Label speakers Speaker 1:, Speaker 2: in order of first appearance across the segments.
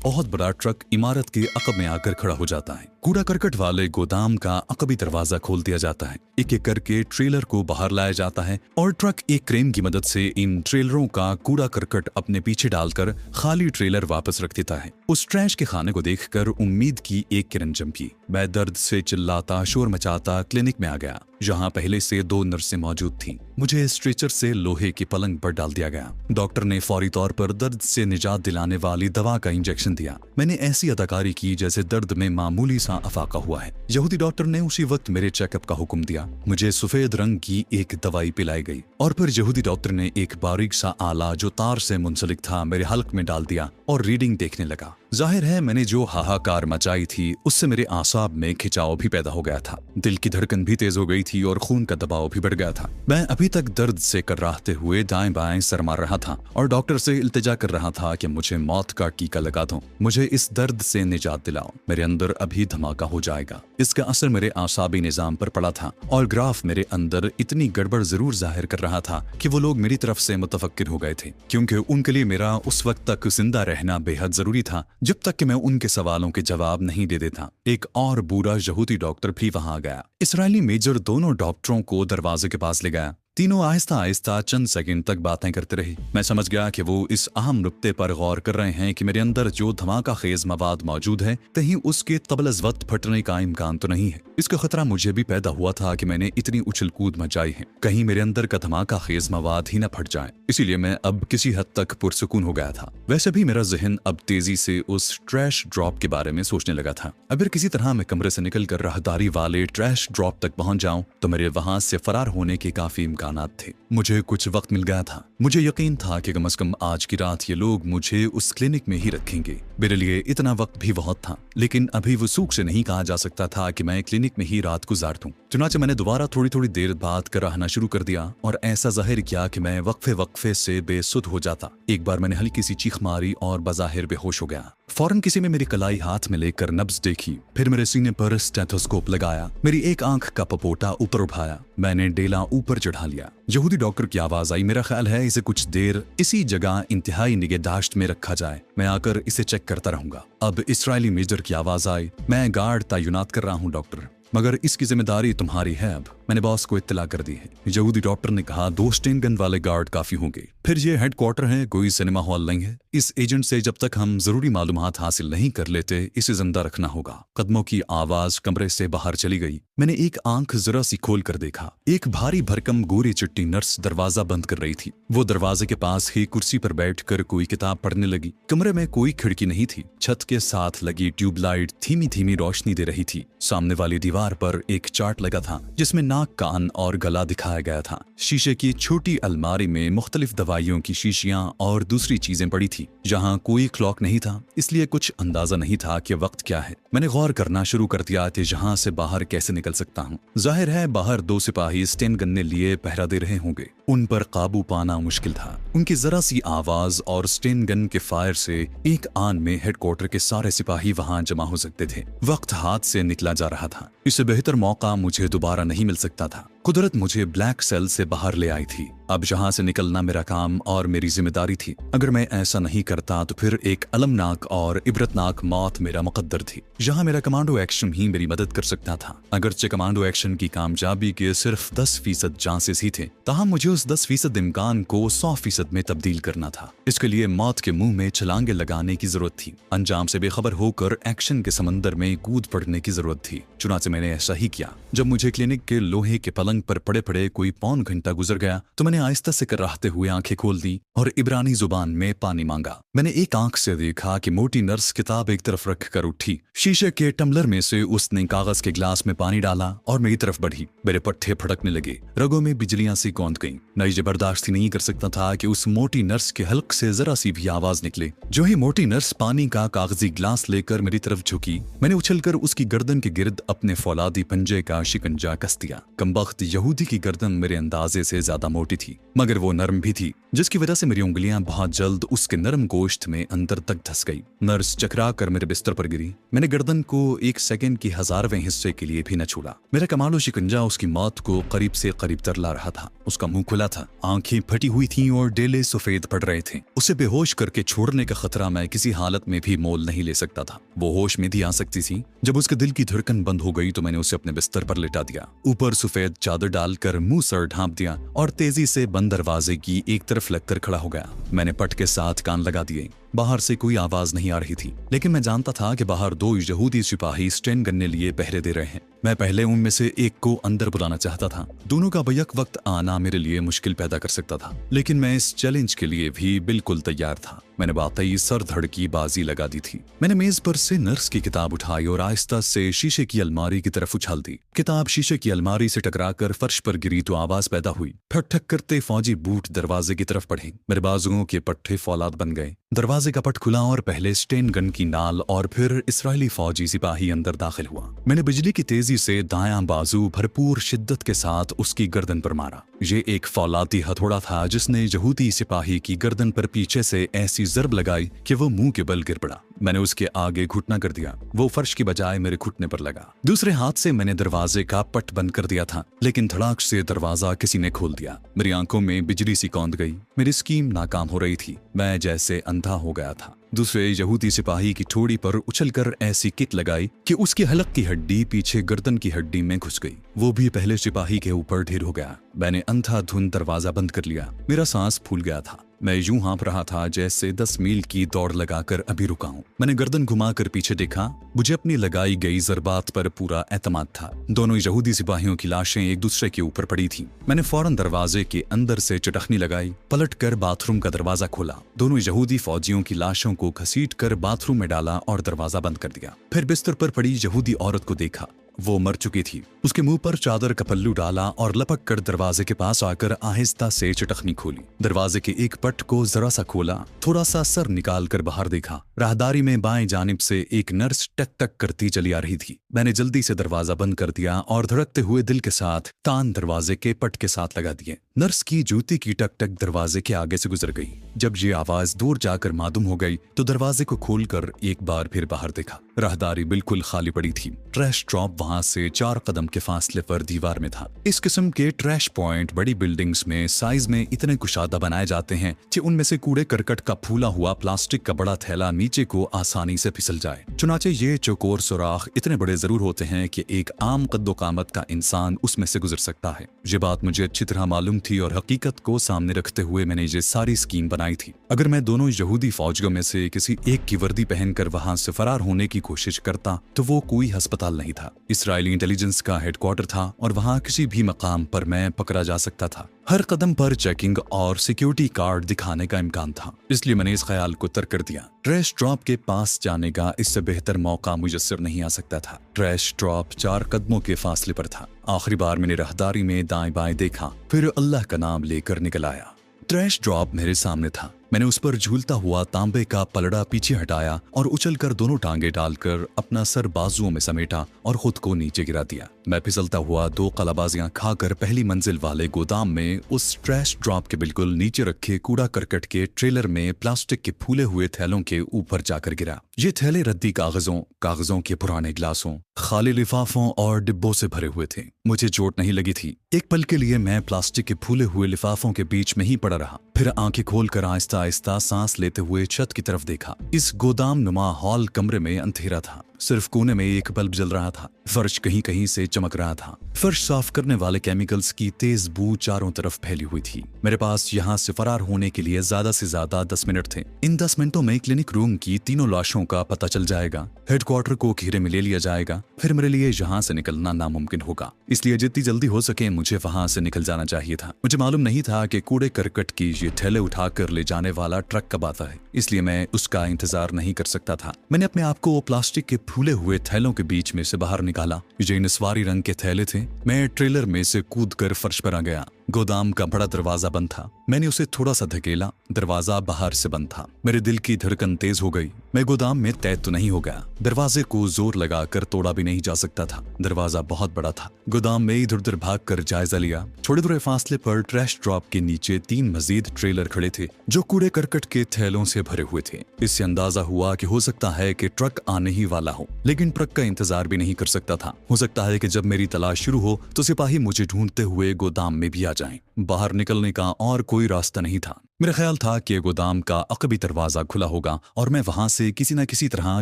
Speaker 1: बहुत बड़ा ट्रक इमारत के अकब में आकर खड़ा हो जाता है। कूड़ा करकट वाले गोदाम का अकबी दरवाजा खोल दिया जाता है। एक एक करके ट्रेलर को बाहर लाया जाता है और ट्रक एक क्रेन की मदद से इन ट्रेलरों का कूड़ा करकट अपने पीछे डालकर खाली ट्रेलर वापस रख देता है। उस ट्रैश के खाने को देखकर उम्मीद की एक किरण चमकी। मैं दर्द से चिल्लाता, शोर मचाता क्लिनिक में आ गया, जहां पहले से 2 नर्सें मौजूद थीं। मुझे स्ट्रेचर से लोहे के पलंग पर डाल दिया गया। डॉक्टर ने फौरी तौर पर दर्द से निजात दिलाने वाली दवा का इंजेक्शन दिया। मैंने ऐसी अदाकारी की जैसे दर्द में मामूली सा अफाका हुआ है। यहूदी डॉक्टर ने उसी वक्त मेरे चेकअप का हुक्म दिया। मुझे सफेद रंग की एक दवाई पिलाई गई और फिर यहूदी डॉक्टर ने एक बारीक सा आला जो तार से मुंसलिक था मेरे हल्क में डाल दिया और रीडिंग देखने लगा। जाहिर है मैंने जो हाहाकार मचाई थी उससे मेरे आसाब में खिंचाव भी पैदा हो गया था। दिल की धड़कन भी तेज हो गई थी और खून का दबाव भी बढ़ गया था। मैं अभी तक दर्द से कर्राहते हुए दाएं बाएं सर मार रहा था और डॉक्टर से इल्तिजा कर रहा था कि मुझे मौत का टीका लगा दो, मुझे इस दर्द से निजात दिलाओ, मेरे अंदर अभी धमाका हो जाएगा। इसका असर मेरे आसाबी निजाम पर पड़ा था और ग्राफ मेरे अंदर इतनी गड़बड़ जरूर जाहिर कर रहा था कि वो लोग मेरी तरफ से मुतफक्किर हो गए थे, क्योंकि उनके लिए मेरा उस वक्त तक जिंदा रहना बेहद जरूरी था जब तक कि मैं उनके सवालों के जवाब नहीं दे देता। एक और बूढ़ा यहूदी डॉक्टर भी वहां आ गया। इस्राएली मेजर दोनों डॉक्टरों को दरवाजे के पास ले गया। तीनों आहिस्ता आहिस्ता चंद सेकंड तक बातें करते रहे। मैं समझ गया कि वो इस अहम नुक्ते पर गौर कर रहे हैं कि मेरे अंदर जो धमाका खेज मवाद मौजूद है कहीं उसके तबलज वक्त फटने का इम्कान तो नहीं है। इसका खतरा मुझे भी पैदा हुआ था कि मैंने इतनी उछल कूद मचाई है, कहीं मेरे अंदर का धमाका खेज मवाद ही न फट जाए। इसीलिए मैं अब किसी हद तक पुरसुकून हो गया था। वैसे भी मेरा जहन अब तेजी से उस ट्रैश ड्रॉप के बारे में सोचने लगा था। अगर किसी तरह मैं कमरे से निकलकर राहदारी वाले ट्रैश ड्रॉप तक पहुंच जाऊं तो मेरे वहां से फरार होने के काफी इम्कानात थे। मुझे कुछ वक्त मिल गया था। मुझे यकीन था कि कम से कम आज की रात ये लोग मुझे उस क्लिनिक में ही रखेंगे। मेरे लिए इतना वक्त भी बहुत था, लेकिन अभी वसूख से नहीं कहा जा सकता था कि मैं क्लिनिक में ही रात गुजार दूं। चुनाचे मैंने दोबारा थोड़ी थोड़ी देर बाद कराहना शुरू कर दिया और ऐसा जाहिर किया कि मैं वक्फे वक्फे से बेसुध हो जाता। एक बार मैंने हल्की सी चीख मारी और बज़ाहिर बेहोश हो गया। फौरन किसी ने मेरी कलाई हाथ में लेकर नब्ज देखी, फिर मेरे सीने पर स्टेथोस्कोप लगाया, मेरी एक आंख का पपोटा ऊपर उठाया, मैंने डेला ऊपर चढ़ा लिया। यहूदी डॉक्टर की आवाज आई, मेरा ख्याल है इसे कुछ देर इसी जगह इंतहाई निगहदाश्त में रखा जाए, मैं आकर इसे चेक करता रहूंगा। अब इस्राएली मेजर की आवाज आई, मैं गार्ड तैनात कर रहा हूँ डॉक्टर, मगर इसकी जिम्मेदारी तुम्हारी है। अब मैंने बॉस को इत्तला कर दी है। यहूदी डॉक्टर ने कहा, 2 स्टेन गन वाले गार्ड काफी होंगे, फिर ये हेडक्वार्टर है, कोई सिनेमा हॉल नहीं है। इस एजेंट से जब तक हम जरूरी मालूमात हासिल नहीं कर लेते इसे जिंदा रखना होगा। कदमों की आवाज कमरे से बाहर चली गई। मैंने एक आंख जरा सी खोल कर देखा। एक भारी भरकम गोरी चिट्टी नर्स दरवाजा बंद कर रही थी। वो दरवाजे के पास ही कुर्सी पर बैठकर कोई किताब पढ़ने लगी। कमरे में कोई खिड़की नहीं थी। छत के साथ लगी ट्यूबलाइट धीमी धीमी रोशनी दे रही थी। सामने वाली दीवार पर एक चार्ट लगा था जिसमें नाक, कान और गला दिखाया गया था। शीशे की छोटी अलमारी में मुख्तलिफ दवाइयों की शीशियां और दूसरी चीजें पड़ी थी। जहां कोई क्लॉक नहीं था, इसलिए कुछ अंदाजा नहीं था कि वक्त क्या है। मैंने गौर करना शुरू कर दिया कि जहां से बाहर कैसे निकल सकता हूं। जाहिर है बाहर 2 सिपाही स्टेन गन लिए पहरा दे रहे होंगे। उन पर काबू पाना मुश्किल था। उनकी जरा सी आवाज और स्टेन गन के फायर से एक आन में हेडक्वार्टर के सारे सिपाही वहां जमा हो सकते थे। वक्त हाथ से निकला जा रहा था। इससे बेहतर मौका मुझे दोबारा नहीं मिल सकता था। कुदरत मुझे ब्लैक सेल से बाहर ले आई थी। अब जहां से निकलना मेरा काम और मेरी जिम्मेदारी थी। अगर मैं ऐसा नहीं करता तो फिर एक अलमनाक और इबरतनाक मौत मेरा मुकद्दर थी। जहां मेरा कमांडो एक्शन ही मेरी मदद कर सकता था। अगरचे कमांडो एक्शन की कामयाबी के सिर्फ 10% चांसेस ही थे, ताहम मुझे उस 10% इम्कान को 100% में तब्दील करना था। इसके लिए मौत के मुंह में छलांगे लगाने की जरूरत थी। अंजाम से बेखबर होकर एक्शन के समंदर में कूद पड़ने की जरूरत थी। चुनाचे मैंने ऐसा ही किया। जब मुझे क्लिनिक के लोहे के पलंग पर पड़े पड़े कोई पौन घंटा गुजर गया तो मैंने आहिस्ता से कराहते हुए आंखें खोल दी और इब्रानी जुबान में पानी मांगा। मैंने एक आंख से देखा कि मोटी नर्स किताब एक तरफ रख कर उठी। शीशे के टम्बलर में से उसने कागज के ग्लास में पानी डाला और मेरी तरफ बढ़ी। मेरे पट्टे फड़कने लगे, रगों में बिजलियां सी कौंध गईं। मैं ये बर्दाश्त ही नहीं कर सकता था कि उस मोटी नर्स के हल्क से जरा सी भी आवाज निकले। जो ही मोटी नर्स पानी का कागजी ग्लास लेकर मेरी तरफ झुकी, मैंने उछलकर उसकी गर्दन के गिर्द अपने फौलादी पंजे का शिकंजा कस दिया। कमबख्त यहूदी की गर्दन मेरे अंदाजे से ज्यादा मोटी थी, मगर वो नरम भी थी, जिसकी वजह से मेरी उंगलियां बहुत जल्द उसके नरम गोश्त में अंदर तक धस गई। नर्स चकरा कर मेरे बिस्तर पर गिरी। मैंने गर्दन को 1 सेकंड की 1000वें हिस्से के लिए भी न छूला। मेरा कमालो शिकंजा उसकी मौत को करीब से करीब तरला रहा था। उसका मुंह खुला था, आंखें फटी हुई थीं और डेले सफेद पड़ रहे थे। उसे बेहोश करके छोड़ने का खतरा मैं किसी हालत में भी मोल नहीं ले सकता था। वो होश में भी आ सकती थी। जब उसके दिल की धड़कन बंद हो गई तो मैंने उसे अपने बिस्तर पर लिटा दिया, ऊपर सफेद चादर डालकर मुंह सर ढांप दिया और तेजी से बंद दरवाजे की एक तरफ लगकर खड़ा हो गया। मैंने पट के साथ कान लगा दिए। बाहर से कोई आवाज नहीं आ रही थी, लेकिन मैं जानता था कि बाहर 2 यहूदी सिपाही स्टैन करने लिए पहरे दे रहे हैं। मैं पहले उनमें से एक को अंदर बुलाना चाहता था। दोनों का बैक वक्त आना मेरे लिए मुश्किल पैदा कर सकता था, लेकिन मैं इस चैलेंज के लिए भी बिल्कुल तैयार था। मैंने वाकई सर धड़ की बाजी लगा दी थी। मैंने मेज पर से नर्स की किताब उठाई और आहिस्ता से शीशे की अलमारी की तरफ उछाल दी। किताब शीशे की अलमारी से टकराकर फर्श पर गिरी तो आवाज पैदा हुई। ठक ठक करते फौजी बूट दरवाजे की तरफ बढ़े। मेरे बाजुओं के पट्टे फौलाद बन गए। दरवाजे का पट खुला और पहले स्टेन गन की नाल और फिर इस्राएली फौजी सिपाही अंदर दाखिल हुआ। मैंने बिजली की तेजी से दायां बाजू भरपूर शिद्दत के साथ उसकी गर्दन पर मारा। ये एक फौलादी हथौड़ा था जिसने यहूदी सिपाही की गर्दन पर पीछे से ऐसी जरब लगाई कि वो मुंह के बल गिर पड़ा। मैंने उसके आगे घुटना कर दिया। वो फर्श की बजाय मेरे घुटने पर लगा। दूसरे हाथ से मैंने दरवाजे का पट बंद कर दिया था, लेकिन धड़ाक से दरवाजा किसी ने खोल दिया। मेरी आंखों में बिजली सी कौंध गई। मेरी स्कीम नाकाम हो रही थी। मैं जैसे अंधा हो गया था। दूसरे यहूदी सिपाही की ठोड़ी पर उछलकर ऐसी किक लगाई कि उसकी हलक की हड्डी पीछे गर्दन की हड्डी में घुस गई। वो भी पहले सिपाही के ऊपर ढेर हो गया। मैंने अंधाधुंध दरवाजा बंद कर लिया। मेरा सांस फूल गया था। मैं यूं हाँफ रहा था जैसे 10 मील की दौड़ लगाकर अभी रुका हूं। मैंने गर्दन घुमाकर पीछे देखा। मुझे अपनी लगाई गई जरबात पर पूरा एतमाद था। दोनों यहूदी सिपाहियों की लाशें एक दूसरे के ऊपर पड़ी थीं। मैंने फौरन दरवाजे के अंदर से चटखनी लगाई, पलटकर बाथरूम का दरवाजा खोला, दोनों यहूदी फौजियों की लाशों को घसीटकर बाथरूम में डाला और दरवाजा बंद कर दिया। फिर बिस्तर पर पड़ी यहूदी औरत को देखा। वो मर चुकी थी। उसके मुंह पर चादर का पल्लू डाला और लपक कर दरवाजे के पास आकर आहिस्ता से चटखनी खोली। दरवाजे के एक पट को जरा सा खोला, थोड़ा सा सर निकाल कर बाहर देखा। राहदारी में बाएं जानिब से एक नर्स टक टक करती चली आ रही थी। मैंने जल्दी से दरवाजा बंद कर दिया और धड़कते हुए दिल के साथ तान दरवाजे के पट के साथ लगा दिए। नर्स की जूती की टक टक दरवाजे के आगे से गुजर गई। जब ये आवाज दूर जाकर मालूम हो गई तो दरवाजे को खोलकर एक बार फिर बाहर देखा। राहदारी बिल्कुल खाली पड़ी थी। ट्रैश ड्रॉप वहां से 4 कदम के फासले पर दीवार में था। इस किस्म के ट्रैश पॉइंट बड़ी बिल्डिंग्स में साइज में इतने कुशादा बनाए जाते हैं कि उनमें से कूड़े करकट का फूला हुआ प्लास्टिक का बड़ा थैला नीचे को आसानी से फिसल जाए। चुनाचे ये चौकोर सुराख इतने बड़े जरूर होते हैं कि एक आम कद्दो कामत का इंसान उसमें से गुजर सकता है। ये बात मुझे अच्छी तरह मालूम थी और हकीकत को सामने रखते हुए मैंने ये सारी स्कीम बनाई थी। अगर मैं दोनों यहूदी फौजियों में से किसी एक की वर्दी पहनकर वहां से फरार होने की कोशिश करता तो वो कोई अस्पताल नहीं था, इस्राएली इंटेलिजेंस का हेडक्वार्टर था और वहां किसी भी मकाम पर मैं पकड़ा जा सकता था। हर कदम पर चेकिंग और सिक्योरिटी कार्ड दिखाने का इम्कान था, इसलिए मैंने इस ख्याल को तर्क कर दिया। ट्रैश ड्रॉप के पास जाने का इससे बेहतर मौका मुयस्सर नहीं आ सकता था। ट्रैश ड्रॉप 4 कदमों के फासले पर था। आखिरी बार मैंने राहदारी में दाएं बाएं देखा, फिर अल्लाह का नाम लेकर निकल आया। ट्रैश ड्रॉप मेरे सामने था। मैंने उस पर झूलता हुआ तांबे का पलड़ा पीछे हटाया और उछलकर दोनों टांगे डालकर अपना सर बाजुओं में समेटा और खुद को नीचे गिरा दिया। मैं फिसलता हुआ 2 कलाबाजियां खाकर पहली मंजिल वाले गोदाम में उस ट्रैश ड्रॉप के बिल्कुल नीचे रखे कूड़ा करकट के ट्रेलर में प्लास्टिक के फूले हुए थैलों के ऊपर जाकर गिरा। ये थैले रद्दी कागजों के पुराने गिलासों, खाली लिफाफों और डिब्बों से भरे हुए थे। मुझे चोट नहीं लगी थी। एक पल के लिए मैं प्लास्टिक के फूले हुए लिफाफों के बीच में ही पड़ा रहा, फिर आंखें खोलकर आहिस्ता आहिस्ता सांस लेते हुए छत की तरफ देखा। इस गोदाम नुमा हॉल कमरे में अंधेरा था। सिर्फ कोने में एक बल्ब जल रहा था। फर्श कहीं कहीं से चमक रहा था। फर्श साफ करने वाले केमिकल्स की तेज बू चारों तरफ फैली हुई थी। मेरे पास यहाँ से फरार होने के लिए ज्यादा से ज्यादा 10 मिनट थे। इन 10 मिनटों में क्लिनिक रूम की 3 लाशों का पता चल जाएगा, हेडक्वार्टर को घेरे में ले लिया जाएगा, फिर मेरे लिए यहाँ से निकलना नामुमकिन होगा। इसलिए जितनी जल्दी हो सके मुझे वहां से निकल जाना चाहिए था। मुझे मालूम नहीं था कि कूड़े करकट की ये थैले उठाकर ले जाने वाला ट्रक कब आता है, इसलिए मैं उसका इंतजार नहीं कर सकता था। मैंने अपने आप को प्लास्टिक के फूले हुए थैलों के बीच में से बाहर निकाला। ये नस्वारी रंग के थैले थे। मैं ट्रेलर में से कूदकर फर्श पर आ गया। गोदाम का बड़ा दरवाजा बंद था। मैंने उसे थोड़ा सा धकेला, दरवाजा बाहर से बंद था। मेरे दिल की धड़कन तेज हो गई। मैं गोदाम में कैद तो नहीं हो गया। दरवाजे को जोर लगाकर तोड़ा भी नहीं जा सकता था। दरवाजा बहुत बड़ा था। गोदाम में इधर उधर भाग कर जायजा लिया। थोड़े थोड़े फासले पर ट्रैश ड्रॉप के नीचे 3 मजीद ट्रेलर खड़े थे जो कूड़े करकट के थैलों से भरे हुए थे। इससे अंदाजा हुआ कि हो सकता है कि ट्रक आने ही वाला हो, लेकिन ट्रक का इंतजार भी नहीं कर सकता था। हो सकता है कि जब मेरी तलाश शुरू हो तो सिपाही मुझे ढूंढते हुए गोदाम में भी आ जाएं। बाहर निकलने का और कोई रास्ता नहीं था। मेरा ख्याल था कि गोदाम का अकबी दरवाजा खुला होगा और मैं वहां से किसी न किसी तरह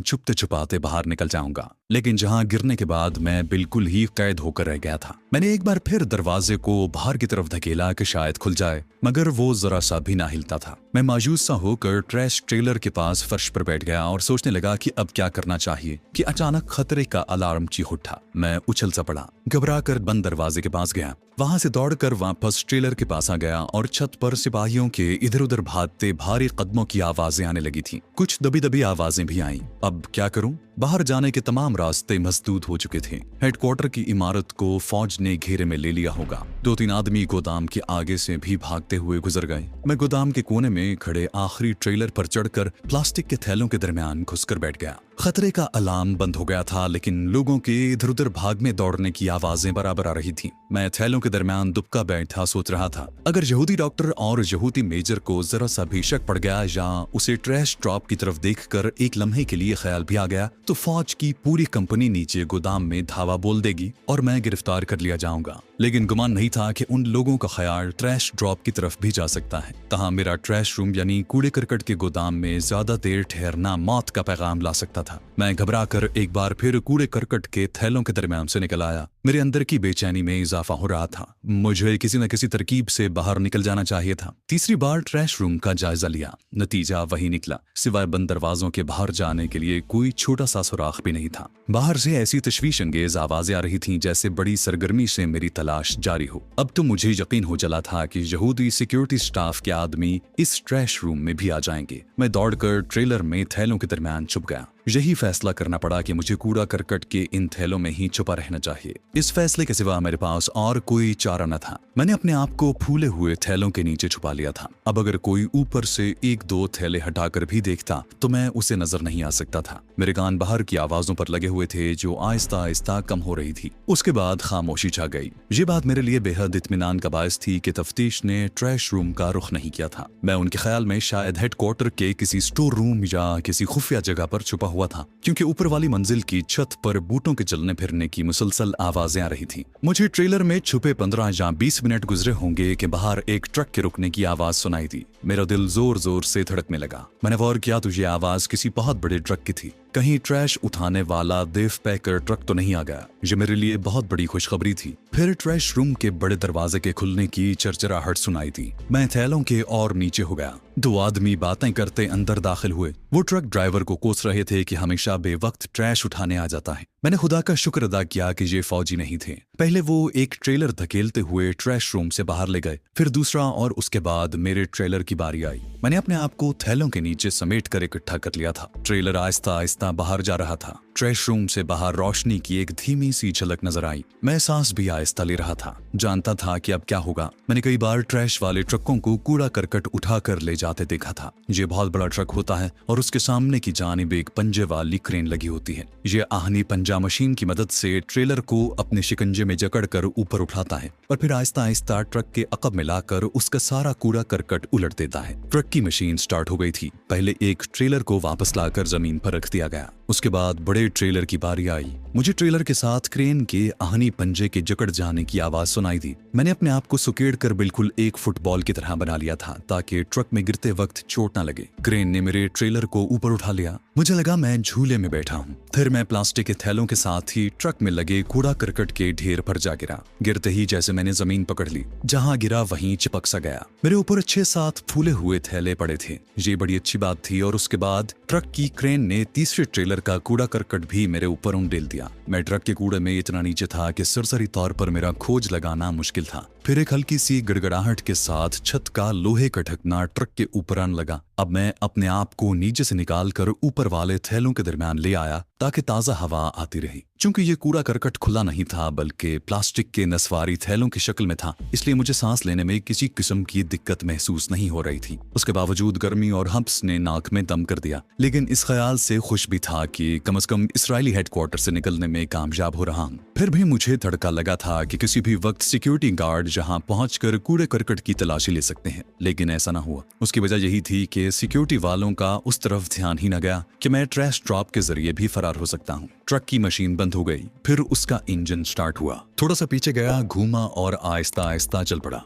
Speaker 1: छुपते छुपाते बाहर निकल जाऊंगा, लेकिन जहां गिरने के बाद मैं बिल्कुल ही कैद होकर रह गया था। मैंने एक बार फिर दरवाजे को बाहर की तरफ धकेला कि शायद खुल जाए, मगर वो जरा सा भी ना हिलता था। मैं मायूस सा होकर ट्रैश ट्रेलर के पास फर्श पर बैठ गया और सोचने लगा कि अब क्या करना चाहिए कि अचानक खतरे का अलार्म चीख उठा। मैं उछल सा पड़ा, घबरा कर बंद दरवाजे के पास गया। वहां से दौड़कर वापस ट्रेलर के पास आ गया और छत पर सिपाहियों के इधर उधर भागते भारी कदमों की आवाजें आने लगी थी। कुछ दबी दबी आवाजें भी आईं। अब क्या करूं? बाहर जाने के तमाम रास्ते मसदूद हो चुके थे। हेडक्वार्टर की इमारत को फौज ने घेरे में ले लिया होगा। 2-3 आदमी गोदाम के आगे से भी भागते हुए गुजर गए। मैं गोदाम के कोने में खड़े आखिरी ट्रेलर पर चढ़कर प्लास्टिक के थैलों के दरमियान घुसकर बैठ गया। खतरे का अलार्म बंद हो गया था, लेकिन लोगों के इधर उधर भागने दौड़ने की आवाजें बराबर आ रही थी। मैं थैलों के दरमियान दुबका बैठा सोच रहा था, अगर यहूदी डॉक्टर और यहूदी मेजर को जरा सा भी शक पड़ गया या उसे ट्रैश ड्रॉप की तरफ देखकर एक लम्हे के लिए ख्याल भी आ गया तो फौज की पूरी कंपनी नीचे गोदाम में धावा बोल देगी और मैं गिरफ्तार कर लिया जाऊंगा। लेकिन गुमान नहीं था कि उन लोगों का ख्याल ट्रैश ड्रॉप की तरफ भी जा सकता है। तहाँ मेरा ट्रैश रूम यानी कूड़े करकट के गोदाम में ज्यादा देर ठहरना मौत का पैगाम ला सकता था। मैं घबरा कर एक बार फिर कूड़े करकट के थैलों के दरमियान से निकल आया। मेरे अंदर की बेचैनी में इजाफा हो रहा था। मुझे किसी न किसी तरकीब से बाहर निकल जाना चाहिए था। तीसरी बार ट्रैश रूम का जायजा लिया। नतीजा वही निकला, सिवाय बंद दरवाजों के बाहर जाने के लिए कोई छोटा सा सुराख भी नहीं था। बाहर से ऐसी तशवीश अंगेज आवाजें आ रही थीं जैसे बड़ी सरगर्मी से मेरी तलाश जारी हो। अब तो मुझे यकीन हो चला था कि यहूदी सिक्योरिटी स्टाफ के आदमी इस ट्रैश रूम में भी आ जाएंगे। मैं दौड़कर ट्रेलर में थैलों के दरमियान छुप गया। यही फैसला करना पड़ा कि मुझे कूड़ा करकट के इन थैलों में ही छुपा रहना चाहिए। इस फैसले के सिवा मेरे पास और कोई चारा न था। मैंने अपने आप को फूले हुए थैलों के नीचे छुपा लिया था। अब अगर कोई ऊपर से 1-2 थैले हटाकर भी देखता तो मैं उसे नजर नहीं आ सकता था। मेरे कान बाहर की आवाजों पर लगे हुए थे जो आहिस्ता आहिस्ता कम हो रही थी। उसके बाद खामोशी छा गई। ये बात मेरे लिए बेहद इत्मीनान का बायस थी कि तफ्तीश ने ट्रैश रूम का रुख नहीं किया था। मैं उनके ख्याल में शायद हेडक्वार्टर के किसी स्टोर रूम या किसी खुफिया जगह पर छुपा हुआ था, क्योंकि ऊपर वाली मंजिल की छत पर बूटों के चलने फिरने की मुसलसल आवाजें आ रही थी। मुझे ट्रेलर में छुपे 15 या 20 मिनट गुजरे होंगे कि बाहर एक ट्रक के रुकने की आवाज सुनाई दी। मेरा दिल जोर जोर से धड़कने लगा। मैंने गौर किया तो ये आवाज किसी बहुत बड़े ट्रक की थी। कहीं ट्रैश उठाने वाला देव पैकर ट्रक तो नहीं आ गया। ये मेरे लिए बहुत बड़ी खुशखबरी थी। फिर ट्रैश रूम के बड़े दरवाजे के खुलने की चरचराहट सुनाई दी। मैं थैलों के और नीचे हो गया। 2 आदमी बातें करते अंदर दाखिल हुए। वो ट्रक ड्राइवर को कोस रहे थे कि हमेशा बेवक्त ट्रैश उठाने आ जाता है। मैंने खुदा का शुक्र अदा किया कि ये फौजी नहीं थे। पहले वो एक ट्रेलर धकेलते हुए ट्रैश रूम से बाहर ले गए, फिर दूसरा और उसके बाद मेरे ट्रेलर की बारी आई। मैंने अपने आप को थैलों के नीचे समेट कर इकट्ठा कर लिया था। ट्रेलर आहिस्ता आहिस्ता बाहर जा रहा था। ट्रैश रूम से बाहर रोशनी की एक धीमी सी झलक नजर आई। मैं सांस भी आहिस्ता ले रहा था, जानता था कि अब क्या होगा। मैंने कई बार ट्रैश वाले ट्रकों को कूड़ा करकट उठाकर ले जाते देखा था। ये बहुत बड़ा ट्रक होता है और उसके सामने की जानिब एक पंजे वाली क्रेन लगी होती है। ये आहनी पंजा मशीन की मदद से ट्रेलर को अपने शिकंजे में जकड़कर ऊपर उठाता है और फिर आहिस्ता आहिस्ता ट्रक के अकब में लाकर उसका सारा कूड़ा करकट उलट देता है। ट्रक की मशीन स्टार्ट हो गई थी। पहले एक ट्रेलर को वापस लाकर जमीन पर रख दिया गया। उसके बाद बड़े ट्रेलर की बारी आई। मुझे ट्रेलर के साथ क्रेन के आहनी पंजे के जकड़ जाने की आवाज सुनाई दी। मैंने अपने आप को सुकेड़ कर बिल्कुल एक फुटबॉल की तरह बना लिया था ताकि ट्रक में गिरते वक्त चोट न लगे। क्रेन ने मेरे ट्रेलर को ऊपर उठा लिया। मुझे लगा मैं झूले में बैठा हूँ। फिर मैं प्लास्टिक के थैलों के साथ ही ट्रक में लगे कूड़ा करकट के ढेर पर जा गिरा। गिरते ही जैसे मैंने जमीन पकड़ ली, जहाँ गिरा वहीं चिपक सा गया। मेरे ऊपर 6-7 फूले हुए थैले पड़े थे। ये बड़ी अच्छी बात थी। और उसके बाद ट्रक की क्रेन ने तीसरे ट्रेलर का कूड़ा करकट भी मेरे ऊपर उंडेल दिया। मैं ट्रक के कूड़े में इतना नीचे था कि सरसरी तौर पर मेरा खोज लगाना मुश्किल था। फिर एक हल्की सी गड़गड़ाहट के साथ छत का लोहे का ढकना ट्रक के ऊपर आने लगा। अब मैं अपने आप को नीचे से निकालकर ऊपर वाले थैलों के दरमियान ले आया ताकि ताज़ा हवा आती रही। चूंकि ये कूड़ा करकट खुला नहीं था बल्कि प्लास्टिक के नसवारी थैलों की शक्ल में था, इसलिए मुझे सांस लेने में किसी किस्म की दिक्कत महसूस नहीं हो रही थी। उसके बावजूद गर्मी और हब्स ने नाक में दम कर दिया, लेकिन इस ख्याल से खुश भी था कि कम से कम इसराइली हेडक्वार्टर से निकलने में कामयाब हो रहा हूँ। फिर भी मुझे धड़का लगा था कि किसी भी वक्त सिक्योरिटी गार्ड जहाँ पहुंचकर कूड़े करकट की तलाशी ले सकते हैं, लेकिन ऐसा न हुआ। उसकी वजह यही थी कि सिक्योरिटी वालों का उस तरफ ध्यान ही न गया कि मैं ट्रैश ड्रॉप के जरिए भी फरार हो सकता हूँ। ट्रक की मशीन बंद हो गई, फिर उसका इंजन स्टार्ट हुआ, थोड़ा सा पीछे गया, घूमा और आहिस्ता आहिस्ता चल पड़ा।